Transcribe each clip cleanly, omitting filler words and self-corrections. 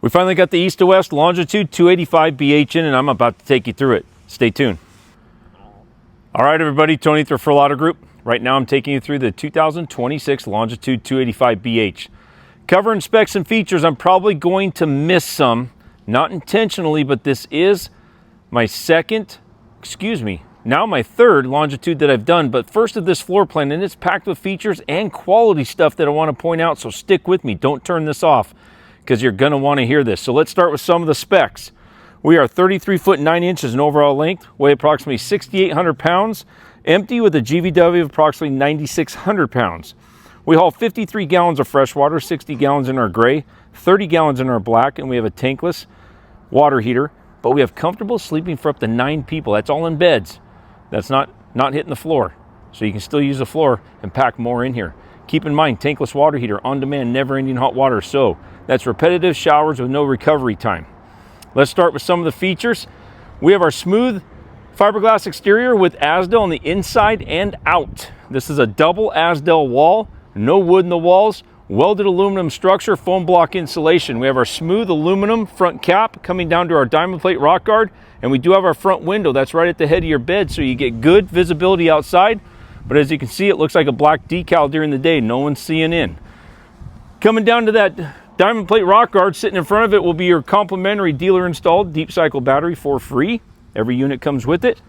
We finally got the East to West Longitude 285BH in, and I'm about to take you through it. Stay tuned. All right, everybody, Tony with the Referral Auto Group. Right now I'm taking you through the 2026 Longitude 285BH. Covering specs and features, I'm probably going to miss some, not intentionally, but this is my now my third Longitude that I've done, but first of this floor plan, and it's packed with features and quality stuff that I want to point out, so stick with me. Don't turn this off, because you're going to want to hear this. So let's start with some of the specs. We are 33 foot 9 inches in overall length, weigh approximately 6,800 pounds, empty with a GVW of approximately 9,600 pounds. We haul 53 gallons of fresh water, 60 gallons in our gray, 30 gallons in our black, and we have a tankless water heater, but we have comfortable sleeping for up to 9 people. That's all in beds. That's not hitting the floor. So you can still use the floor and pack more in here. Keep in mind, tankless water heater, on demand, never ending hot water. So that's repetitive showers with no recovery time. Let's start with some of the features. We have our smooth fiberglass exterior with Azdel on the inside and out. This is a double Azdel wall, no wood in the walls, welded aluminum structure, foam block insulation. We have our smooth aluminum front cap coming down to our diamond plate rock guard, and we do have our front window that's right at the head of your bed, so you get good visibility outside. But as you can see, it looks like a black decal during the day. No one's seeing in. Coming down to that diamond plate rock guard, sitting in front of it will be your complimentary dealer installed deep cycle battery for free. Every unit comes with it.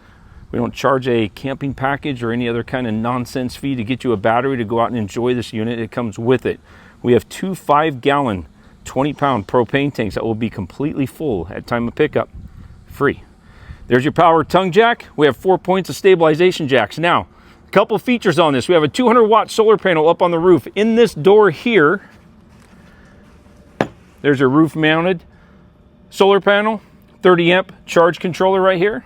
We don't charge a camping package or any other kind of nonsense fee to get you a battery to go out and enjoy this unit. It comes with it. We have 2 5-gallon, 20-pound propane tanks that will be completely full at time of pickup. Free. There's your power tongue jack. We have 4 points of stabilization jacks. Now, a couple features on this. We have a 200-watt solar panel up on the roof. In this door here, there's your roof-mounted solar panel, 30-amp charge controller right here.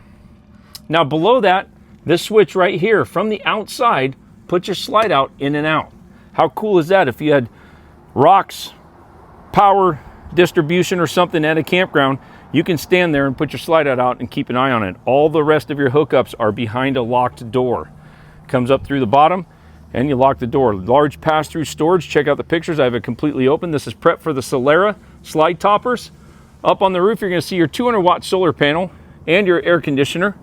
Now below that, this switch right here from the outside puts your slide out in and out. How cool is that? If you had rocks, power distribution or something at a campground, you can stand there and put your slide out and keep an eye on it. All the rest of your hookups are behind a locked door. Comes up through the bottom and you lock the door. Large pass-through storage. Check out the pictures. I have it completely open. This is prep for the Solera slide toppers. Up on the roof, you're going to see your 200-watt solar panel and your air conditioner.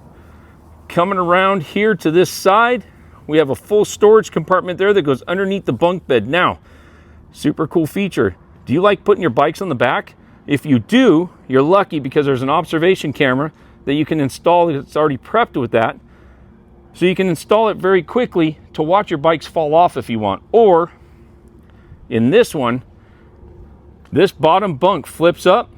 Coming around here to this side, we have a full storage compartment there that goes underneath the bunk bed. Now, super cool feature. Do you like putting your bikes on the back? If you do, you're lucky because there's an observation camera that you can install. It's already prepped with that. So you can install it very quickly to watch your bikes fall off if you want. Or, in this one, this bottom bunk flips up.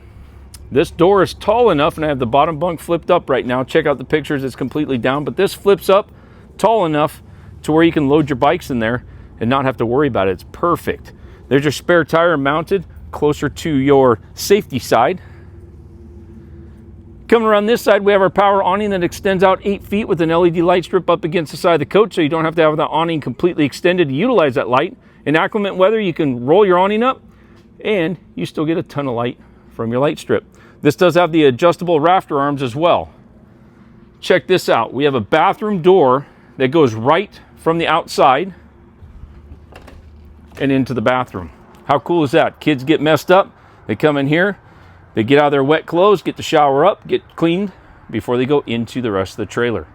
This door is tall enough, and I have the bottom bunk flipped up right now. Check out the pictures, it's completely down, but this flips up tall enough to where you can load your bikes in there and not have to worry about it. It's perfect. There's your spare tire mounted closer to your safety side. Coming around this side, we have our power awning that extends out 8 feet with an LED light strip up against the side of the coach, so you don't have to have the awning completely extended to utilize that light. In inclement weather, you can roll your awning up, and you still get a ton of light from your light strip. This does have the adjustable rafter arms as well. Check this out. We have a bathroom door that goes right from the outside and into the bathroom. How cool is that? Kids get messed up, they come in here, they get out of their wet clothes, get the shower up, get cleaned before they go into the rest of the trailer.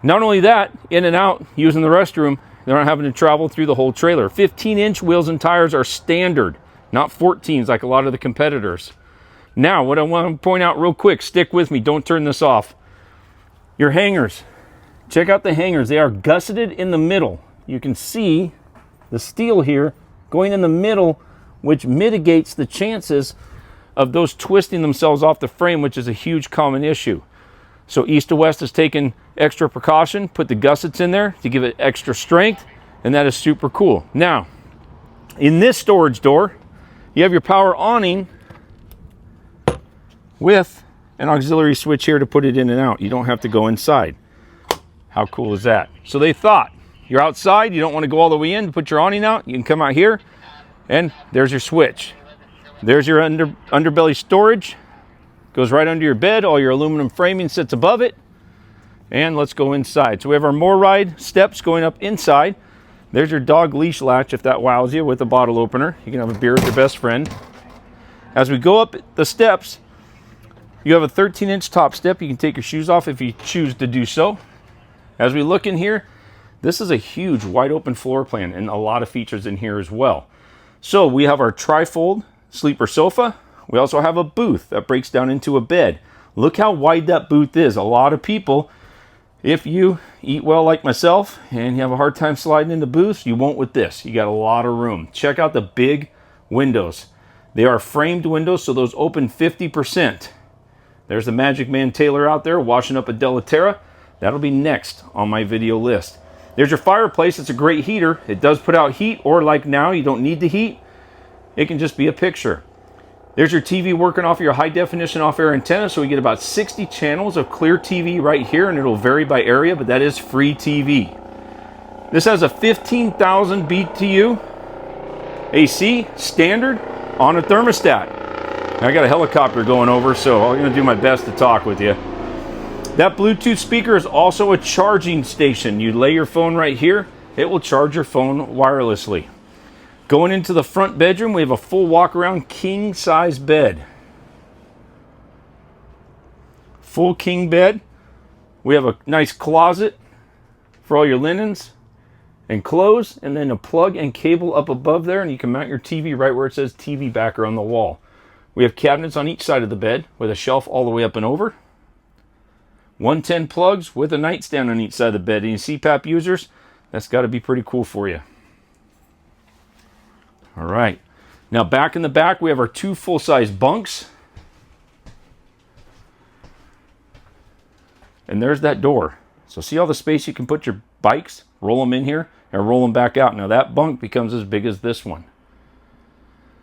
Not only that, in and out, using the restroom, they're not having to travel through the whole trailer. 15-inch wheels and tires are standard, not 14s like a lot of the competitors. Now, what I want to point out real quick, stick with me, don't turn this off. Your hangers. Check out the hangers. They are gusseted in the middle. You can see the steel here going in the middle, which mitigates the chances of those twisting themselves off the frame, which is a huge common issue. So East to West has taken extra precaution, put the gussets in there to give it extra strength, and that is super cool. Now, in this storage door, you have your power awning with an auxiliary switch here to put it in and out. You don't have to go inside. How cool is that? So they thought, you're outside, you don't want to go all the way in to put your awning out, you can come out here, and there's your switch. There's your underbelly storage. Goes right under your bed. All your aluminum framing sits above it. And let's go inside. So we have our more ride steps going up inside. There's your dog leash latch if that wows you with a bottle opener. You can have a beer with your best friend. As we go up the steps, you have a 13-inch top step. You can take your shoes off if you choose to do so. As we look in here, this is a huge wide open floor plan and a lot of features in here as well. So we have our trifold sleeper sofa. We also have a booth that breaks down into a bed. Look how wide that booth is. A lot of people, if you eat well like myself and you have a hard time sliding into booths, you won't with this. You got a lot of room. Check out the big windows. They are framed windows, so those open 50%. There's the Magic Man Taylor out there washing up a Delaterra. That'll be next on my video list. There's your fireplace. It's a great heater. It does put out heat, or like now, you don't need the heat. It can just be a picture. There's your TV working off your high definition off-air antenna, so we get about 60 channels of clear TV right here, and it'll vary by area, but that is free TV. This has a 15,000 BTU AC standard on a thermostat. I got a helicopter going over, so I'm going to do my best to talk with you. That Bluetooth speaker is also a charging station. You lay your phone right here, it will charge your phone wirelessly. Going into the front bedroom, we have a full walk-around king-size bed. Full king bed. We have a nice closet for all your linens and clothes, and then a plug and cable up above there, and you can mount your TV right where it says TV backer on the wall. We have cabinets on each side of the bed with a shelf all the way up and over. 110 plugs with a nightstand on each side of the bed. Any CPAP users, that's got to be pretty cool for you. All right. Now back in the back, we have our 2 full-size bunks. And there's that door. So see all the space you can put your bikes, roll them in here, and roll them back out. Now that bunk becomes as big as this one.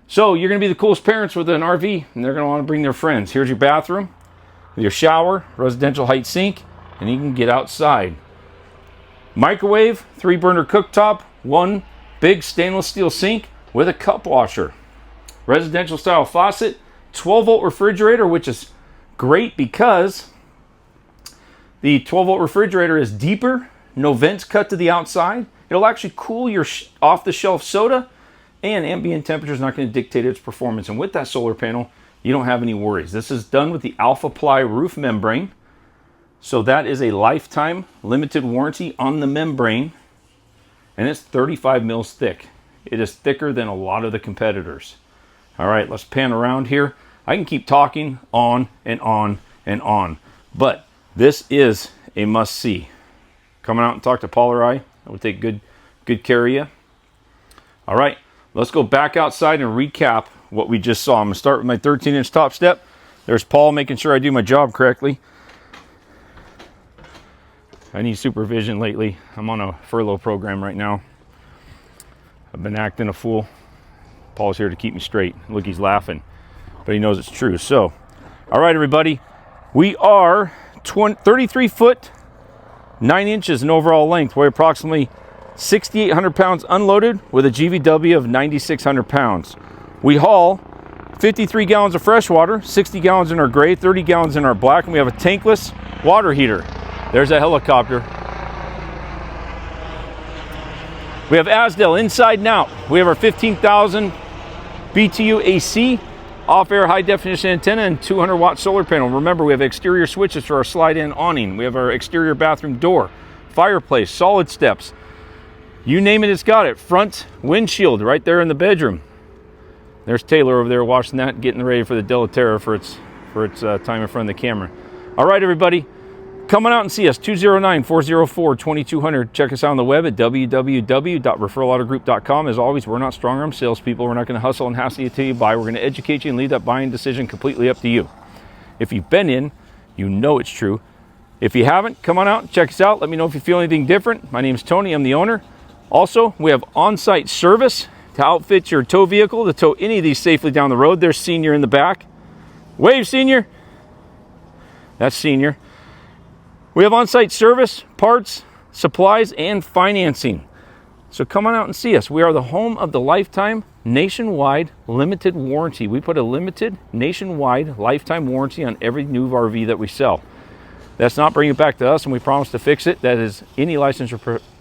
So you're going to be the coolest parents with an RV, and they're going to want to bring their friends. Here's your bathroom with your shower, residential height sink, and you can get outside. Microwave, 3-burner cooktop, 1 big stainless steel sink with a cup washer. Residential style faucet, 12-volt refrigerator, which is great because the 12-volt refrigerator is deeper, no vents cut to the outside. It'll actually cool your off-the-shelf soda, and ambient temperature is not going to dictate its performance. And with that solar panel, you don't have any worries. This is done with the Alpha Ply roof membrane. So that is a lifetime limited warranty on the membrane. And it's 35 mils thick. It is thicker than a lot of the competitors. All right, let's pan around here. I can keep talking on and on and on. But this is a must-see. Coming out and talk to Paul or I will take good care of you. All right. Let's go back outside and recap what we just saw. I'm going to start with my 13-inch top step. There's Paul making sure I do my job correctly. I need supervision lately. I'm on a furlough program right now. I've been acting a fool. Paul's here to keep me straight. Look, he's laughing, but he knows it's true. So, all right, everybody. We are 33 foot, 9 inches in overall length. Weigh approximately 6,800 pounds unloaded with a GVW of 9,600 pounds. We haul 53 gallons of fresh water, 60 gallons in our gray, 30 gallons in our black, and we have a tankless water heater. There's a helicopter. We have Asdel inside and out. We have our 15,000 BTU AC, off-air high-definition antenna, and 200-watt solar panel. Remember, we have exterior switches for our slide-in awning. We have our exterior bathroom door, fireplace, solid steps. You name it, it's got it. Front windshield right there in the bedroom. There's Taylor over there washing that, getting ready for the Delaterra for its time in front of the camera. All right, everybody. Come on out and see us, 209-404-2200. Check us out on the web at www.referralautogroup.com. As always, we're not strong-arm salespeople. We're not going to hustle and hassle you till you buy. We're going to educate you and leave that buying decision completely up to you. If you've been in, you know it's true. If you haven't, come on out and check us out. Let me know if you feel anything different. My name is Tony. I'm the owner. Also, we have on-site service to outfit your tow vehicle to tow any of these safely down the road. There's Senior in the back. Wave, Senior. That's Senior. We have on-site service, parts, supplies, and financing. So come on out and see us. We are the home of the lifetime nationwide limited warranty. We put a limited nationwide lifetime warranty on every new RV that we sell. That's not bringing it back to us, and we promise to fix it. That is any licensed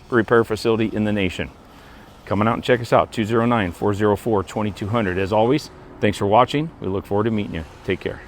repair facility in the nation. Come on out and check us out, 209-404-2200. As always, thank Thanks for watching. We look forward to meeting you. Take care.